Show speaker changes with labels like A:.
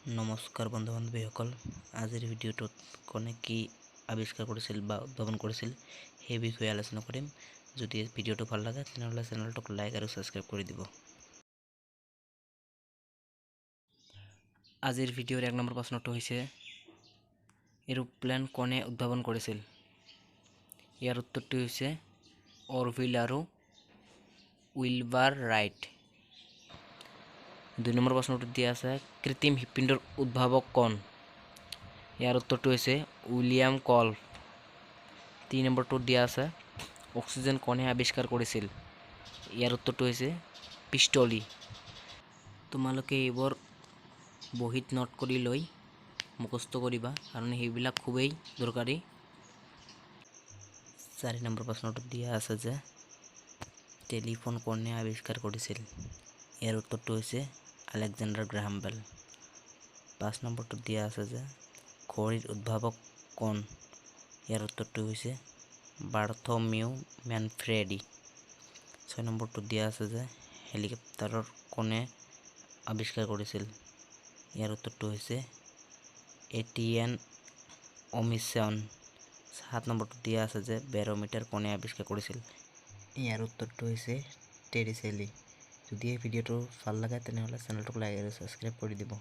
A: নমস্কাৰ বন্ধু বান্ধৱীসকল, আজিৰ ভিডিঅ'টোত কোনে কি আৱিষ্কাৰ কৰিছিল বা উদ্ভাৱন কৰিছিল সেই বিষয়ে আলোচনা কৰিম। যদি ভিডিঅ'টো ভাল লাগে তেনেহ'লে চেনেলটোক লাইক আৰু ছাবস্ক্ৰাইব কৰি দিব। আজিৰ ভিডিঅ'ৰ 1 নম্বৰ প্ৰশ্নটো হৈছে এৰোপ্লেন কোনে উদ্ভাৱন কৰিছিল? ইয়াৰ উত্তৰটো হৈছে অৰভিল আৰু উইলবাৰ ৰাইট। 2 নম্বৰ প্ৰশ্নটো দিয়া আছে কৃত্ৰিম হৃৎপিণ্ডৰ উদ্ভাৱক কোন? ইয়াৰ উত্তৰটো হৈছে উইলিয়াম কল্ফ। 3 নম্বৰটো দিয়া আছে অক্সিজেন কোনে আৱিষ্কাৰ কৰিছিল? ইয়াৰ উত্তৰটো হৈছে পিষ্টলি। তোমালোকে এইবোৰ বহীত নোট কৰি লৈ মুখস্থ কৰিবা কাৰণ সেইবিলাক খুবেই দৰকাৰী। 4 নম্বৰ প্ৰশ্নটো দিয়া আছে যে টেলিফোন কোনে আৱিষ্কাৰ কৰিছিল? ইয়াৰ উত্তৰটো হৈছে আলেকজেণ্ডাৰ গ্ৰাহাম বেল। 5 নম্বৰটো দিয়া আছে যে ঘড়ীৰ উদ্ভাৱক কোন? ইয়াৰ উত্তৰটো হৈছে বাৰ্থমিউ মেনফ্ৰেডি। 6 নম্বৰটো দিয়া আছে যে হেলিকপ্টাৰৰ কোনে আৱিষ্কাৰ কৰিছিল? ইয়াৰ উত্তৰটো হৈছে এটিএন অমিছন। 7 নম্বৰটো দিয়া আছে যে বেৰোমিটাৰ কোনে আৱিষ্কাৰ কৰিছিল? ইয়াৰ উত্তৰটো হৈছে টেৰিচেলি। যদি এই ভিডিঅ'টো ভাল লাগে তেনেহ'লে চেনেলটোক লাইক আৰু ছাবস্ক্ৰাইব কৰি দিব।